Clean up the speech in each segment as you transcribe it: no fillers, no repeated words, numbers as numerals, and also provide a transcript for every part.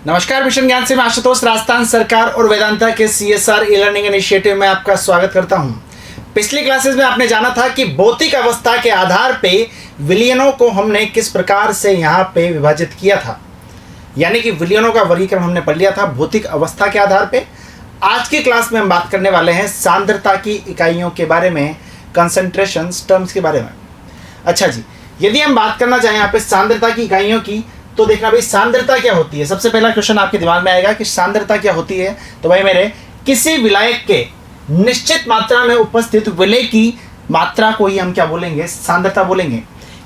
नमस्कार, मिशन ज्ञान से मैं आशुतोष राजस्थान सरकार और वेदांता के CSR ई लर्निंग इनिशिएटिव में आपका स्वागत करता हूं। पिछली क्लासेस में आपने जाना था कि भौतिक अवस्था के आधार पे विलयनों को हमने किस प्रकार से यहाँ पे विभाजित किया था, यानी कि विलयनों का वर्गीकरण हमने पढ़ लिया था भौतिक अवस्था के आधार पे। आज की क्लास में हम बात करने वाले हैं सांद्रता की इकाइयों के बारे में, कंसंट्रेशन टर्म्स के बारे में। अच्छा जी, यदि हम बात करना चाहें यहाँ पे सांद्रता की इकाइयों की, तो देखना भाई सांद्रता क्या होती है। सबसे पहला क्वेश्चन आपके दिमाग में आएगा कि सांद्रता क्या होती है। तो भाई मेरे, किसी विलायक के निश्चित मात्रा में उपस्थित विलय की मात्रा को ही हम क्या बोलेंगे, सांद्रता बोलेंगे।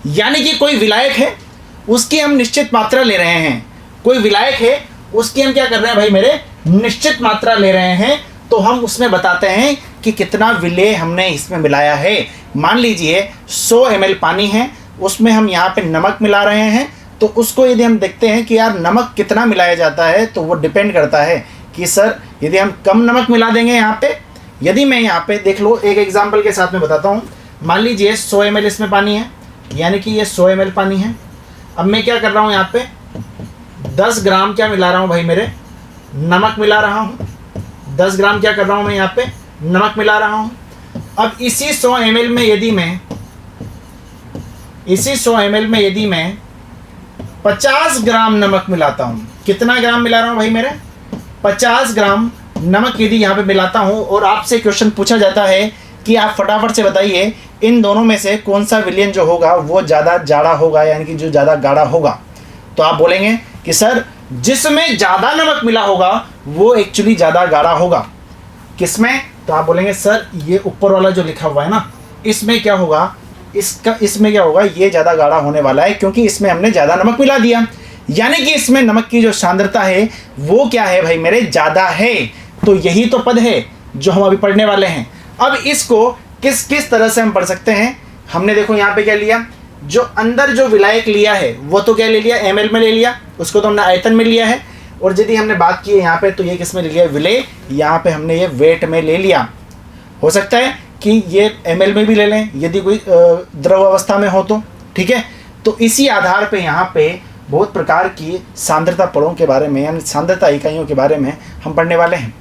यानी कि कोई विलायक है, उसकी हम निश्चित मात्रा ले रहे हैं। कोई विलायक है, उसकी हम क्या कर रहे हैं भाई मेरे, निश्चित मात्रा ले रहे हैं, तो हम उसमें बताते हैं कि कितना विलय हमने इसमें मिलाया है। मान लीजिए 100 ml पानी है, उसमें हम यहाँ पे नमक मिला रहे हैं, तो उसको यदि हम देखते हैं कि यार नमक कितना मिलाया जाता है, तो वो डिपेंड करता है कि सर यदि हम कम नमक मिला देंगे यहाँ पे, यदि मैं यहाँ पे देख लो एक एग्जांपल के साथ में बताता हूँ। मान लीजिए 100 ml इसमें पानी है, यानी कि ये 100 ml पानी है। अब मैं क्या कर रहा हूँ, यहाँ पे 10 ग्राम क्या मिला रहा हूँ भाई मेरे, नमक मिला रहा हूँ। 10 ग्राम क्या कर रहा हूँ मैं यहाँ पे, नमक मिला रहा हूँ। अब इसी 100 ml में यदि मैं 50 ग्राम नमक मिलाता हूँ, कितना ग्राम मिला रहा हूँ भाई मेरे, 50 ग्राम नमक यदि यहाँ पे मिलाता हूँ, और आपसे क्वेश्चन पूछा जाता है कि आप फटाफट से बताइए इन दोनों में से कौन सा विलयन जो होगा वो ज़्यादा जाड़ा होगा, यानी कि जो ज़्यादा गाढ़ा होगा। तो आप बोलेंगे कि सर जिसमें ज़्यादा नमक मिला होगा वो एक्चुअली ज़्यादा गाढ़ा होगा। किसमें? तो आप बोलेंगे सर ये ऊपर वाला जो लिखा हुआ है ना, इसमें क्या होगा, इसमें क्या होगा, ये ज़्यादा गाढ़ा होने वाला है, क्योंकि इसमें हमने ज़्यादा नमक मिला दिया। यानी कि इसमें नमक की जो सांद्रता है वो क्या है भाई मेरे, ज़्यादा है। तो यही तो पद है जो हम अभी पढ़ने वाले हैं। अब इसको किस किस तरह से हम पढ़ सकते हैं, हमने देखो यहाँ पे क्या लिया, जो अंदर जो विलायक लिया है वो तो क्या ले लिया, ml में ले लिया, उसको तो हमने आयतन में लिया है। और यदि हमने बात की है यहाँ पे, तो ये किस में ले लिया, विलय, यहाँ पे हमने ये वेट में ले लिया। हो सकता है कि ये ml में भी ले लें यदि कोई द्रव अवस्था में हो तो, ठीक है। तो इसी आधार पे यहाँ पे बहुत प्रकार की सांद्रता पड़ों के बारे में, यानी सांद्रता इकाइयों के बारे में हम पढ़ने वाले हैं।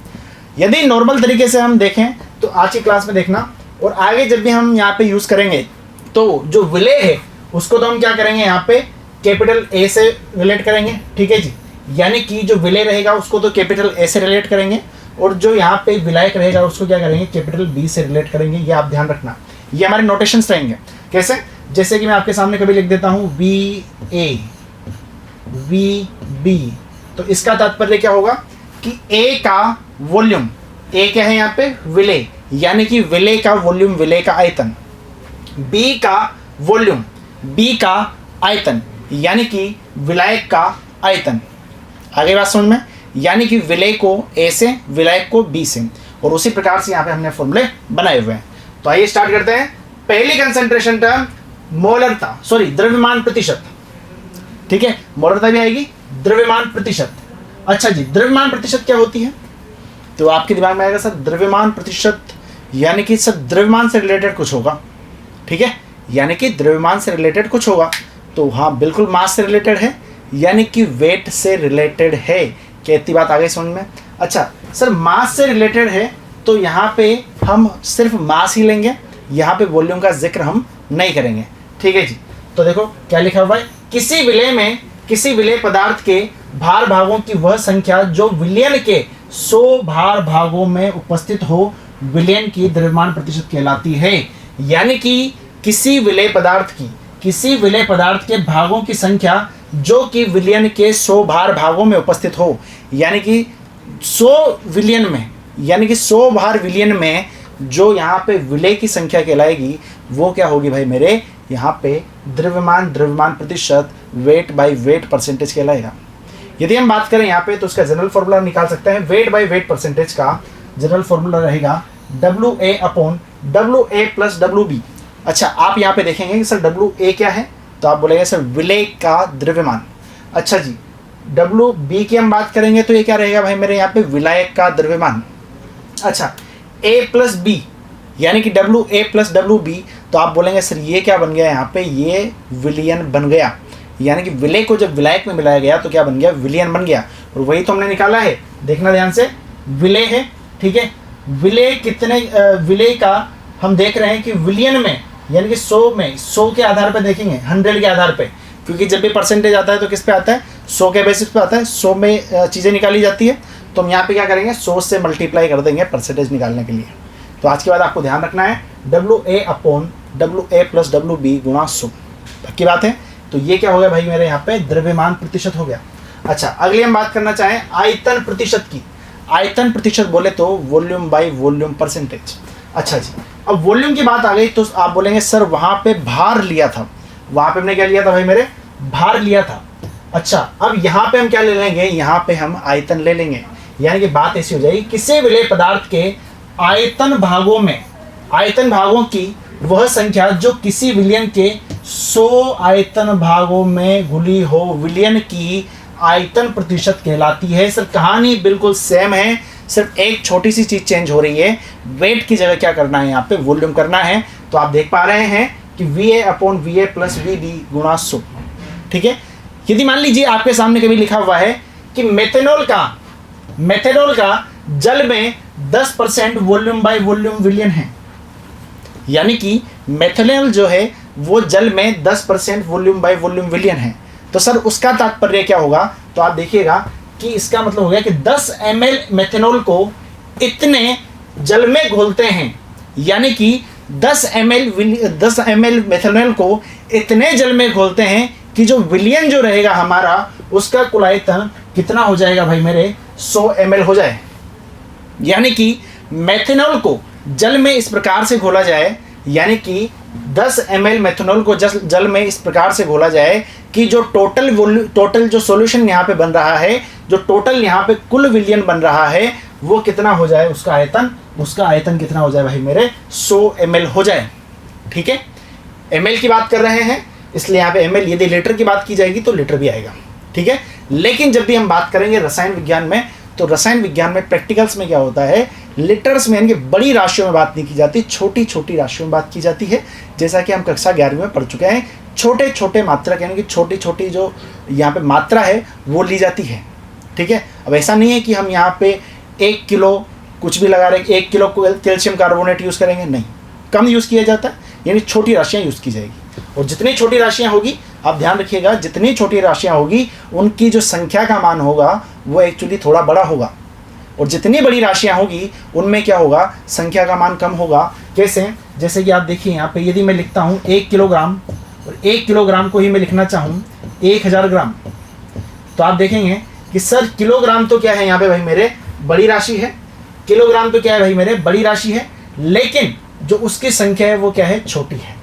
यदि नॉर्मल तरीके से हम देखें तो आज की क्लास में देखना, और आगे जब भी हम यहाँ पे यूज़ करेंगे तो जो विलय है उसको तो हम क्या करेंगे, यहाँ पे कैपिटल A से रिलेट करेंगे, ठीक है जी। यानी कि जो विलय रहेगा उसको तो कैपिटल A से रिलेट करेंगे, और जो यहाँ पे विलायक रहेगा उसको क्या करेंगे, कैपिटल B से रिलेट करेंगे। ये आप ध्यान रखना, ये हमारे नोटेशंस रहेंगे। कैसे? जैसे कि मैं आपके सामने कभी लिख देता हूँ VA, VB, तो इसका तात्पर्य क्या होगा कि A का वॉल्यूम, A क्या है यहाँ पे, विलय, यानी कि विलय का वॉल्यूम, विलय का आयतन। B का वॉल्यूम, B का आयतन, यानी कि विलायक का आयतन। आगे बात समझ में, यानी कि विलय को A से, विलायक को B से, और उसी प्रकार से यहाँ पे हमने फॉर्मूले बनाए हुए हैं। तो आइए स्टार्ट करते हैं। पहली कंसंट्रेशन टर्म मोलरता, द्रव्यमान प्रतिशत, ठीक है, मोलरता भी आएगी, द्रव्यमान प्रतिशत। अच्छा जी, द्रव्यमान प्रतिशत क्या होती है? तो आपके दिमाग में आएगा सर द्रव्यमान प्रतिशत, यानी कि सर द्रव्यमान से रिलेटेड कुछ होगा, ठीक है, यानी कि द्रव्यमान से रिलेटेड कुछ होगा। तो हाँ, बिल्कुल मास से रिलेटेड है, यानी कि वेट से रिलेटेड है। क्या इतनी बात आ गई समझ में? अच्छा सर, मास से रिलेटेड है तो यहाँ पे हम सिर्फ मास ही लेंगे, यहाँ पे वॉल्यूम का जिक्र हम नहीं करेंगे, ठीक है जी। तो देखो क्या लिखा हुआ है, किसी विलय में, किसी विलय पदार्थ के भार भागों की वह संख्या जो विलयन के 100 भार भागों में उपस्थित हो, विलयन की द्रव्यमान प्रतिशत कहलाती है। यानी कि किसी विलय पदार्थ की, किसी विलय पदार्थ के भागों की संख्या जो कि विलयन के 100 भार भागों में उपस्थित हो, यानी कि 100 विलयन में, यानी कि 100 भार विलयन में जो यहाँ पे विलय की संख्या कहलाएगी वो क्या होगी भाई मेरे, यहाँ पे द्रव्यमान प्रतिशत, वेट बाय वेट परसेंटेज कहलाएगा। यदि हम बात करें यहाँ पे तो उसका जनरल फॉर्मूला निकाल सकते हैं। वेट बाय वेट परसेंटेज का जनरल फॉर्मूला रहेगा WA upon WA plus WB। अच्छा, आप यहाँ पे देखेंगे कि सर WA क्या है, तो आप बोलेंगे सर विलय का द्रव्यमान। अच्छा जी, WB की हम बात करेंगे तो ये क्या रहेगा भाई मेरे, यहाँ पे विलायक का द्रव्यमान। अच्छा, A प्लस B, यानी कि WA प्लस WB, तो आप बोलेंगे सर ये क्या बन गया, यहाँ पे ये विलयन बन गया। यानी कि विलय को जब विलायक में मिलाया गया तो क्या बन गया, विलयन बन गया। और वही तो हमने निकाला है, देखना ध्यान से, विलेय है, ठीक है। विलेय कितने, विलेय का हम देख रहे हैं कि विलियन में, यानी कि 100 में, 100 के आधार पर देखेंगे, 100 के आधार पे, क्योंकि जब भी परसेंटेज आता है तो किस पे आता है, 100 के बेसिस पे आता है, 100 में चीज़ें निकाली जाती है। तो हम यहाँ पे क्या करेंगे, 100 से मल्टीप्लाई कर देंगे परसेंटेज निकालने के लिए। तो आज के बाद आपको ध्यान रखना है WA प्लस WB गुणा 100, पक्की बात है। तो ये क्या हो गया भाई मेरे यहाँ पे, द्रव्यमान प्रतिशत हो गया। अच्छा, अगली हम बात करना चाहें आयतन प्रतिशत की। आयतन प्रतिशत बोले तो वॉल्यूम बाय वॉल्यूम परसेंटेज। अच्छा जी, अब वॉल्यूम की बात आ गई तो आप बोलेंगे सर वहाँ पे भार लिया था, वहाँ पे हमने क्या लिया था भाई मेरे, भार लिया था। अच्छा, अब यहाँ पे हम क्या ले लेंगे, यहाँ पे हम आयतन ले लेंगे। यानी कि बात ऐसी हो जाएगी, किसी विलेय पदार्थ के आयतन भागों में, आयतन भागों की वह संख्या जो किसी विलियन के 100 आयतन भागों में घुली हो, विलियन की आयतन प्रतिशत कहलाती है। सर कहानी बिल्कुल सेम है, सिर्फ एक छोटी सी चीज चेंज हो रही है, वेट की जगह क्या करना है, यहाँ पे वॉल्यूम करना है। तो आप देख पा रहे हैं कि VA प्लस VB गुणा 100, ठीक है। यदि मान लीजिए आपके सामने कभी लिखा हुआ है कि मेथेनॉल का जल में 10% वॉल्यूम बाय वॉल्यूम विलियन है, यानी कि मेथेनॉल जो है वो जल में 10% वॉल्यूम बाय वॉल्यूम विलियन है। तो सर उसका तात्पर्य क्या होगा, तो आप देखिएगा कि इसका मतलब हो गया कि 10 ml मेथेनॉल को इतने जल में घोलते हैं, यानी कि 10 ml मेथेनॉल को इतने जल में घोलते हैं कि जो विलियन जो रहेगा हमारा, उसका कुल आयतन कितना हो जाएगा भाई मेरे, 100 ml हो जाए। यानी कि मेथेनॉल को जल में इस प्रकार से घोला जाए, यानी कि 10 ml मेथेनॉल को जल में इस प्रकार से घोला जाए कि जो टोटल जो सॉल्यूशन यहाँ पे बन रहा है, जो टोटल यहाँ पे कुल विलियन बन रहा है, वो कितना हो जाए, उसका आयतन कितना हो जाए भाई मेरे, 100 ml हो जाए, ठीक है। ml की बात कर रहे हैं इसलिए यहाँ पे ml, यदि लीटर की बात की जाएगी तो लीटर भी आएगा, ठीक है। लेकिन जब भी हम बात करेंगे रसायन विज्ञान में, तो रसायन विज्ञान में प्रैक्टिकल्स में क्या होता है, लीटर्स में, यानी कि बड़ी राशियों में बात नहीं की जाती, छोटी छोटी राशियों में बात की जाती है। जैसा कि हम कक्षा 11वीं में पढ़ चुके हैं, छोटे छोटे मात्रक, यानी कि छोटी छोटी जो यहाँ पे मात्रा है वो ली जाती है, ठीक है। अब ऐसा नहीं है कि हम यहाँ पे 1 किलो कुछ भी लगा रहे, 1 किलो कैल्शियम कार्बोनेट यूज़ करेंगे, नहीं, कम यूज़ किया जाता है, यानी छोटी राशियाँ यूज़ की जाएगी। और जितनी छोटी राशियाँ होगी, आप ध्यान रखिएगा, जितनी छोटी राशियाँ होगी उनकी जो संख्या का मान होगा वो एक्चुअली थोड़ा बड़ा होगा, और जितनी बड़ी राशियाँ होगी उनमें क्या होगा, संख्या का मान कम होगा। कैसे, जैसे कि आप देखिए यहाँ पे, यदि मैं लिखता हूँ 1 किलोग्राम, और 1 किलोग्राम को ही मैं लिखना चाहूँ 1000 ग्राम, तो आप देखेंगे कि सर किलोग्राम तो क्या है यहाँ पे भाई मेरे, बड़ी राशि है, किलोग्राम तो क्या है भाई मेरे, बड़ी राशि है, लेकिन जो उसकी संख्या है वो क्या है, छोटी है।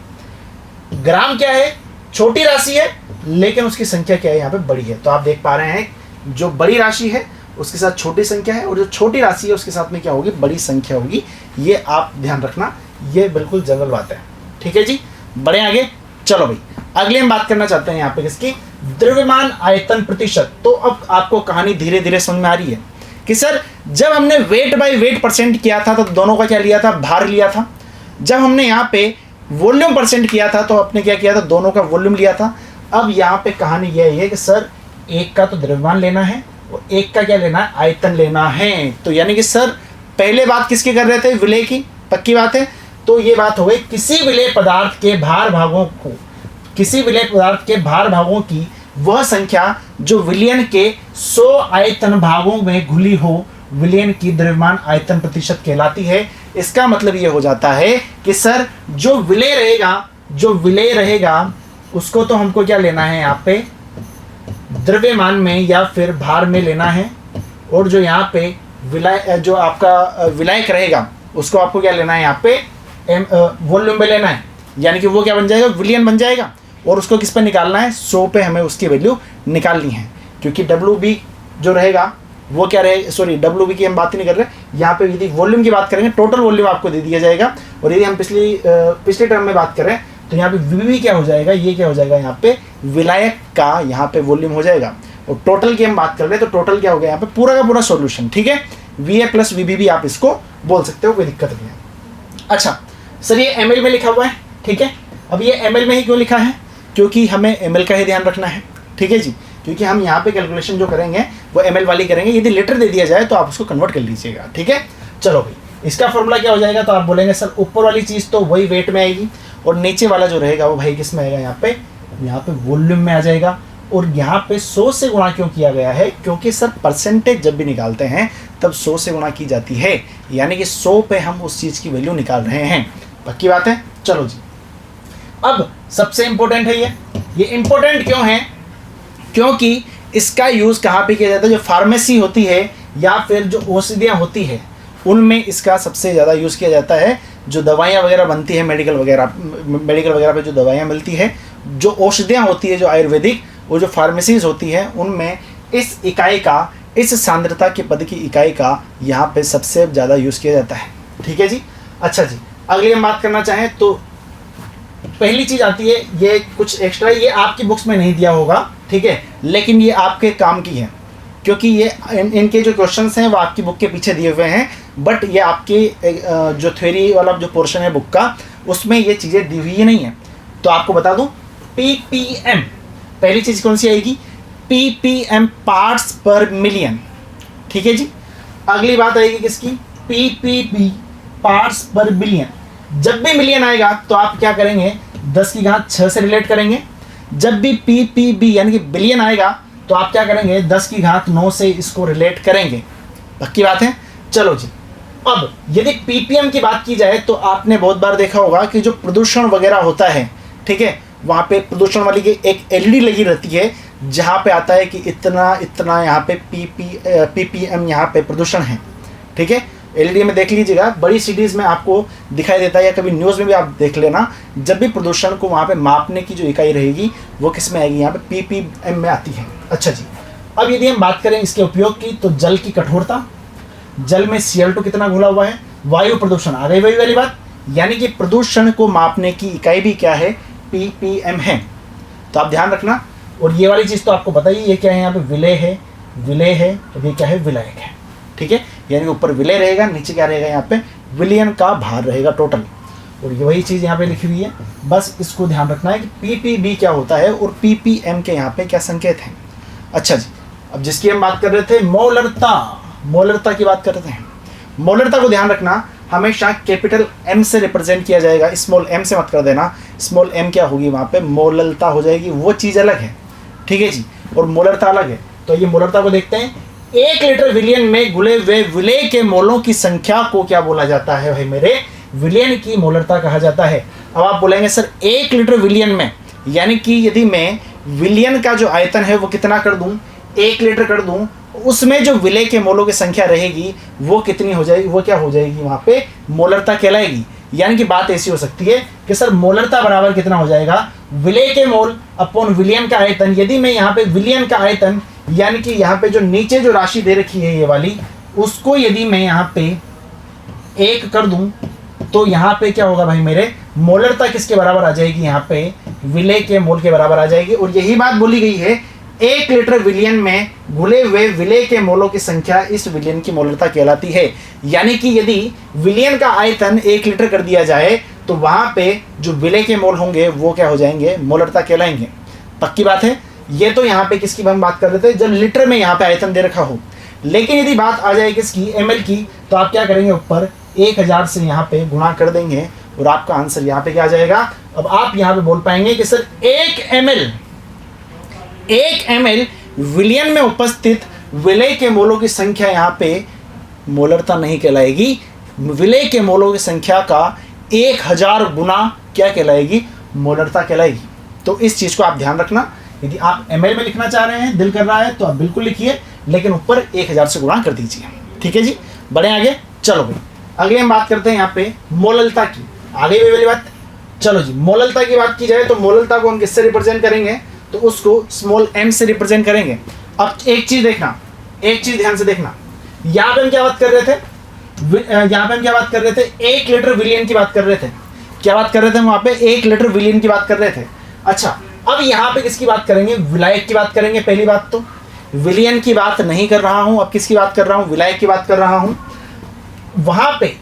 ग्राम क्या है, छोटी राशि है, लेकिन उसकी संख्या क्या है, यहाँ पे बड़ी है। तो आप देख पा रहे हैं, जो बड़ी राशि है उसके साथ छोटी संख्या है, और जो छोटी राशि है उसके साथ में क्या होगी, बड़ी संख्या होगी। ये आप ध्यान रखना, ये बिल्कुल जनरल बात है, ठीक है जी। बढ़े आगे, चलो भाई अगले हम बात करना चाहते हैं यहाँ पे किसकी, द्रव्यमान आयतन प्रतिशत। तो अब आपको कहानी धीरे धीरे समझ में आ रही है कि सर जब हमने वेट बाय वेट परसेंट किया था तो दोनों का क्या लिया था, भार लिया था। जब हमने यहाँ पे वॉल्यूम परसेंट किया था तो आपने क्या किया था, दोनों का वॉल्यूम लिया था। अब यहाँ पे कहानी यह है कि सर एक का तो द्रव्यमान लेना है और एक का क्या लेना है, आयतन लेना है। तो यानी कि सर पहले बात किसकी कर रहे थे, विलेय की, पक्की बात है। तो ये बात हो गई किसी विलेय पदार्थ के भार भागों को, किसी विलेय पदार्थ के भार भागों की वह संख्या जो विलियन के 100 आयतन भागों में घुली हो, विलियन की द्रव्यमान आयतन प्रतिशत कहलाती है। इसका मतलब ये हो जाता है कि सर जो विलेय रहेगा उसको तो हमको क्या लेना है, यहाँ पे द्रव्यमान में या फिर भार में लेना है, और जो यहाँ पे जो आपका विलायक रहेगा उसको आपको क्या लेना है, यहाँ पे वॉल्यूम में लेना है, यानी कि वो क्या बन जाएगा, विलियन बन जाएगा। और उसको किस पे निकालना है, 100 पे हमें उसकी वैल्यू निकालनी है, क्योंकि WB जो रहेगा वो क्या रहेगा, सॉरी WB की हम बात ही नहीं कर रहे, यहाँ पे यदि वॉल्यूम की बात करेंगे टोटल वॉल्यूम आपको दे दिया जाएगा। और यदि हम पिछले टर्म में बात करें तो यहाँ पे VB क्या हो जाएगा, ये क्या हो जाएगा, यहाँ पे विलायक का यहाँ पे वॉल्यूम हो जाएगा। और टोटल की हम बात कर रहे हैं तो टोटल क्या हो गया, यहाँ पे पूरा का पूरा सॉल्यूशन, ठीक है। VA प्लस VB भी आप इसको बोल सकते हो, कोई दिक्कत नहीं है। अच्छा सर ये ml में लिखा हुआ है, ठीक है। अब ये ml में ही क्यों लिखा है, क्योंकि हमें ml का ही ध्यान रखना है, ठीक है जी। क्योंकि हम यहाँ पे कैलकुलेशन जो करेंगे वो ml वाली करेंगे। यदि लीटर दे दिया जाए तो आप उसको कन्वर्ट कर लीजिएगा, ठीक है। चलो भाई, इसका फॉर्मूला क्या हो जाएगा, तो आप बोलेंगे सर ऊपर वाली चीज़ तो वही वेट में आएगी और नीचे वाला जो रहेगा वो भाई किस में आएगा, यहाँ पे वॉल्यूम में आ जाएगा। और यहाँ पे 100 से गुणा क्यों किया गया है, क्योंकि सर परसेंटेज जब भी निकालते हैं तब 100 से गुणा की जाती है, यानी कि 100 पे हम उस चीज़ की वैल्यू निकाल रहे हैं। पक्की बात है। चलो जी, अब सबसे इंपॉर्टेंट है ये इंपॉर्टेंट क्यों है, क्योंकि इसका यूज़ कहाँ पे किया जाता है, जो फार्मेसी होती है या फिर जो औषधियाँ होती है उनमें इसका सबसे ज़्यादा यूज़ किया जाता है। जो दवाइयाँ वगैरह बनती है मेडिकल वगैरह पे जो दवाइयाँ मिलती है, जो औषधियाँ होती है जो आयुर्वेदिक, वो जो फार्मेसीज होती है उनमें इस इकाई का, इस सांद्रता के पद की इकाई का यहाँ पे सबसे ज़्यादा यूज़ किया जाता है। ठीक है जी। अच्छा जी, अगली हम बात करना चाहें तो पहली चीज़ आती है, ये कुछ एक्स्ट्रा, ये आपकी बुक्स में नहीं दिया होगा, ठीक है, लेकिन ये आपके काम की है, क्योंकि ये इनके जो क्वेश्चंस हैं वो आपकी बुक के पीछे दिए हुए हैं, बट ये आपके जो थ्योरी वाला जो पोर्शन है बुक का, उसमें ये चीज़ें दी हुई नहीं है। तो आपको बता दूं, ppm पहली चीज़ कौन सी आएगी, ppm पार्ट्स पर मिलियन। ठीक है जी। अगली बात आएगी किसकी, ppb पार्ट्स पर बिलियन। जब भी मिलियन आएगा तो आप क्या करेंगे, 10 की घात 6 से रिलेट करेंगे। जब भी ppb यानी कि बिलियन आएगा तो आप क्या करेंगे, 10 की घात 9 से इसको रिलेट करेंगे। पक्की बात है। चलो जी, अब यदि ppm की बात की जाए तो आपने बहुत बार देखा होगा कि जो प्रदूषण वगैरह होता है, ठीक है, वहाँ पे प्रदूषण वाली की एक एलईडी लगी रहती है जहाँ पे आता है कि इतना इतना यहाँ पे ppm यहाँ पे प्रदूषण है। ठीक है, एलईडी में देख लीजिएगा, बड़ी सिटीज़ में आपको दिखाई देता है या कभी न्यूज़ में भी आप देख लेना, जब भी प्रदूषण को वहाँ पे मापने की जो इकाई रहेगी वो किस में आएगी, यहाँ पे ppm में आती है। अच्छा जी, अब यदि हम बात करें इसके उपयोग की तो जल की कठोरता, जल में Cl2 कितना घुला हुआ है, वायु प्रदूषण, आ गई वही वाली बात, यानी कि प्रदूषण को मापने की इकाई भी क्या है, ppm है। तो आप ध्यान रखना। और ये वाली चीज़ तो आपको बताइए, ये क्या है, यहाँ पे विलेय है और ये क्या है, विलायक है। ठीक है, यानी कि ऊपर विलेय रहेगा, नीचे क्या रहेगा, यहाँ पे विलियन का भार रहेगा टोटल। और ये वही चीज़ यहाँ पे लिखी हुई है, बस इसको ध्यान रखना है कि ppb क्या होता है और ppm के यहाँ पे क्या संकेत हैं। अच्छा जी, अब जिसकी हम बात कर रहे थे, मोलरता की बात कर रहे थे। मोलरता को ध्यान रखना, हमेशा कैपिटल M से रिप्रेजेंट किया जाएगा, स्मॉल m से मत कर देना। स्मॉल m क्या होगी, वहाँ पे मोलरता हो जाएगी, वो चीज़ अलग है। ठीक है जी, और मोलरता अलग है। तो ये मोलरता को देखते हैं, 1 लीटर विलियन में घुले हुए विलेय के मोलों की संख्या को क्या बोला जाता है भाई मेरे, विलियन की मोलरता कहा जाता है। अब आप बोलेंगे सर 1 लीटर विलियन में, यानी कि यदि मैं विलियन का जो आयतन है वो कितना कर दूं, 1 लीटर कर दूं, उसमें जो विलेय के मोलों की संख्या रहेगी वो कितनी हो जाएगी, वो क्या हो जाएगी, वहाँ पे मोलरता कहलाएगी। यानी कि बात ऐसी हो सकती है कि सर मोलरता बराबर कितना हो जाएगा, विलेय के मोल अपॉन विलियन का आयतन। यदि मैं यहाँ पे विलियन का आयतन, यानी कि यहाँ पे जो नीचे जो राशि दे रखी है ये वाली, उसको यदि मैं यहाँ पे 1 कर दूं तो यहाँ पे क्या होगा भाई मेरे, मोलरता किसके बराबर आ जाएगी, यहाँ पे विलेय के मोल के बराबर आ जाएगी। और यही बात बोली गई है, 1 लीटर विलियन में घुले हुए विलेय के मोलों की संख्या इस विलियन की मोलरता कहलाती है। यानी कि यदि विलियन का आयतन 1 लीटर कर दिया जाए तो वहाँ पे जो विलेय के मोल होंगे वो क्या हो जाएंगे, मोलरता कहलाएंगे। पक्की बात है। ये तो यहाँ पे किसकी हम बात कर रहे थे, जब लीटर में यहाँ पे आयतन दे रखा हो। लेकिन यदि बात आ जाए किसकी, ml की, तो आप क्या करेंगे, ऊपर 1000 से यहाँ पे गुणा कर देंगे और आपका आंसर यहाँ पे क्या आ जाएगा। अब आप यहाँ पे बोल पाएंगे कि सर 1 ml विलियन में उपस्थित विलेय के मोलों की संख्या यहाँ पे मोलरता नहीं कहलाएगी, विलेय के मोलों की संख्या का 1000 गुना क्या कहलाएगी, मोलरता कहलाएगी। तो इस चीज़ को आप ध्यान रखना। यदि आप ml में लिखना चाह रहे हैं, दिल कर रहा है, तो आप बिल्कुल लिखिए, लेकिन ऊपर 1000 से गुणा कर दीजिए। ठीक है जी, बढ़े आगे। चलो भाई, अगले हम बात करते हैं यहाँ पे मोललता की। आगे भी वाली बात। चलो जी, मोललता की बात की जाए तो मोललता को हम किससे रिप्रेजेंट करेंगे, तो उसको स्मॉल m से रिप्रेजेंट करेंगे। अब एक चीज़ देखना, एक चीज़ ध्यान से देखना, यहाँ पे हम क्या बात कर रहे थे, यहाँ पे हम क्या बात कर रहे थे, 1 लीटर विलियन की बात कर रहे थे। क्या बात कर रहे थे वहाँ पे, 1 लीटर विलियन की बात कर रहे थे। अच्छा, अब यहाँ पे किसकी बात करेंगे, विलायक की बात करेंगे। पहली बात तो विलियन की बात नहीं कर रहा हूँ, अब किसकी बात कर रहा हूँ, विलायक की बात कर रहा हूँ। वहाँ पे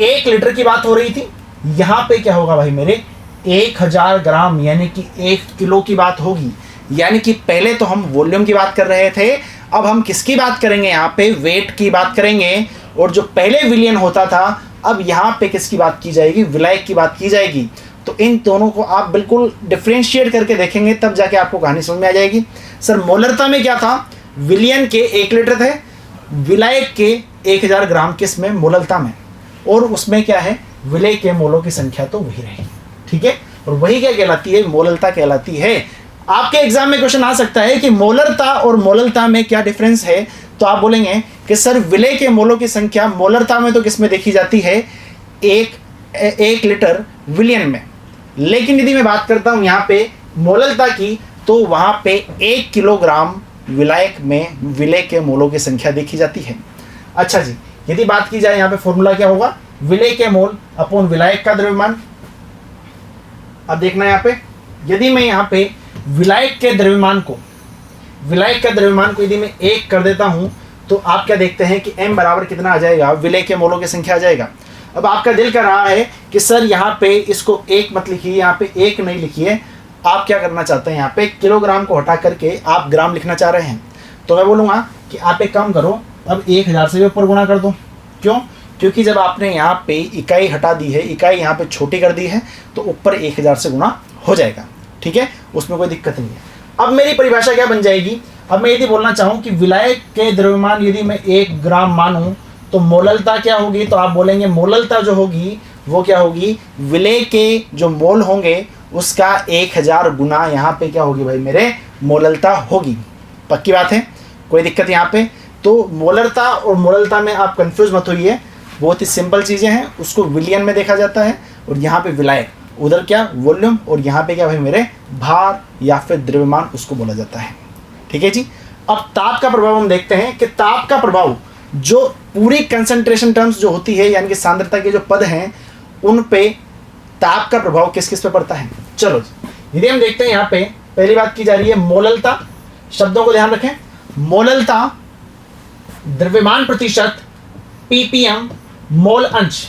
1 लीटर की बात हो रही थी, यहाँ पे क्या होगा भाई मेरे, 1000 ग्राम यानी कि 1 किलो की बात होगी। यानी कि पहले तो हम वॉल्यूम की बात कर रहे थे, अब हम किसकी बात करेंगे, यहाँ पे वेट की बात करेंगे, और जो पहले विलयन होता था अब यहाँ पे किसकी बात की जाएगी, विलायक की बात की जाएगी। तो इन दोनों को आप बिल्कुल डिफ्रेंशिएट करके देखेंगे तब जाके आपको कहानी समझ में आ जाएगी। सर मोलरता में क्या था, विलयन के 1 लीटर थे, विलायक के 1000 ग्राम किस में, मोलरता में, और उसमें क्या है, विलय के मोलों की संख्या तो वही रहेगी, ठीक है। और वही क्या कहलाती है, मोलरता कहलाती है। आपके एग्जाम में क्वेश्चन आ सकता है कि मोलरता और मोलरता में क्या डिफरेंस है, तो आप बोलेंगे कि सर विलय के मोलों की संख्या मोलरता में तो किस में देखी जाती है, 1 लीटर विलियन में, लेकिन यदि मैं बात करता हूं यहाँ पे मोलरता की, तो वहां पे 1 किलोग्राम विलायक में विलय के मोलों की संख्या देखी जाती है। अच्छा जी, यदि बात की जाए यहाँ पे फॉर्मूला क्या होगा, विलय के मोल अपॉन विलायक का द्रव्यमान। अब देखना यहाँ पे, यदि मैं यहाँ पे विलायक के द्रव्यमान को यदि मैं 1 कर देता हूं, तो आप क्या देखते हैं कि m बराबर कितना आ जाएगा, विलय के मोलों की संख्या आ जाएगा। अब आपका दिल कर रहा है कि सर यहाँ पे इसको 1 मत लिखिए, यहाँ पे 1 नहीं लिखिए, आप क्या करना चाहते हैं, यहाँ पे किलोग्राम को हटा करके आप ग्राम लिखना चाह रहे हैं। तो मैं बोलूँगा कि आप एक काम करो, अब 1000 से भी ऊपर गुणा कर दो। क्यों, क्योंकि जब आपने यहाँ पे इकाई हटा दी है, इकाई यहाँ पे छोटी कर दी है, तो ऊपर 1000 से गुणा हो जाएगा, ठीक है, उसमें कोई दिक्कत नहीं है। अब मेरी परिभाषा क्या बन जाएगी, अब मैं यदि बोलना चाहूँ कि विलायक के द्रव्यमान यदि मैं 1 ग्राम मानूं, तो मोलरता क्या होगी, तो आप बोलेंगे मोलरता जो होगी वो क्या होगी, विलय के जो मोल होंगे उसका 1000 गुना यहाँ पे क्या होगी भाई मेरे, मोलरता होगी। पक्की बात है, कोई दिक्कत यहाँ पे। तो मोलरता और मोलरता में आप कंफ्यूज मत होइए, बहुत ही सिंपल चीज़ें हैं, उसको विलियन में देखा जाता है, और यहाँ पे विलायक, उधर क्या वॉल्यूम, और यहाँ पे क्या भाई मेरे भार या फिर द्रव्यमान उसको बोला जाता है, ठीक है जी। अब ताप का प्रभाव हम देखते हैं कि ताप का प्रभाव जो पूरी कंसंट्रेशन टर्म्स जो होती है, यानी कि सांद्रता के जो पद हैं, उन पे ताप का प्रभाव किस किस पे पड़ता है। चलो यदि हम देखते हैं, यहाँ पे पहली बात की जा रही है मोलरता, शब्दों को ध्यान रखें, मोलरता द्रव्यमान प्रतिशत, ppm मोल अंश,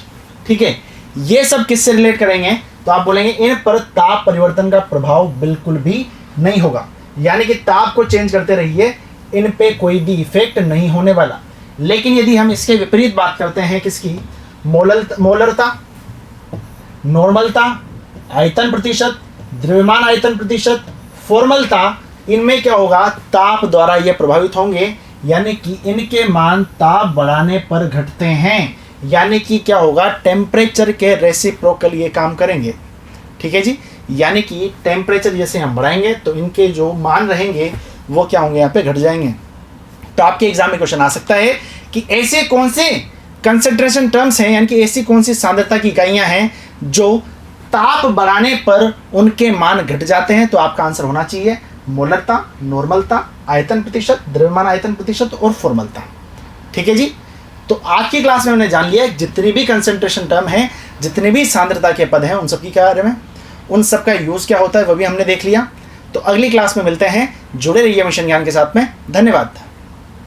ठीक है, ये सब किससे रिलेट करेंगे, तो आप बोलेंगे इन पर ताप परिवर्तन का प्रभाव बिल्कुल भी नहीं होगा, यानी कि ताप को चेंज करते रहिए, इन पे कोई भी इफेक्ट नहीं होने वाला। लेकिन यदि हम इसके विपरीत बात करते हैं, किसकी, मोलरता, नॉर्मलता, आयतन प्रतिशत, द्रव्यमान आयतन प्रतिशत, फॉर्मलता, इनमें क्या होगा, ताप द्वारा ये प्रभावित होंगे, यानी कि इनके मान ताप बढ़ाने पर घटते हैं, यानी कि क्या होगा, टेम्परेचर के रेसिप्रोकल ये काम करेंगे, ठीक है जी। यानी कि टेम्परेचर जैसे हम बढ़ाएंगे तो इनके जो मान रहेंगे वो क्या होंगे, यहाँ पे घट जाएंगे। तो आपके एग्जाम में क्वेश्चन आ सकता है कि ऐसे कौन से कंसंट्रेशन टर्म्स हैं, यानी कि ऐसी कौन सी सांद्रता की इकाइयाँ हैं जो ताप बढ़ाने पर उनके मान घट जाते हैं। तो आपका आंसर होना चाहिए मोलरता, नॉर्मलता, आयतन प्रतिशत, द्रव्यमान आयतन प्रतिशत और फॉर्मलता, ठीक है जी। तो आज की क्लास में हमने जान लिया जितनी भी कंसंट्रेशन टर्म हैं, जितने भी सांद्रता के पद हैं, उन सब की क्या बारे में, उन सब का यूज़ क्या होता है वो भी हमने देख लिया। तो अगली क्लास में मिलते हैं, जुड़े रहिए मिशन ज्ञान के साथ में। धन्यवाद।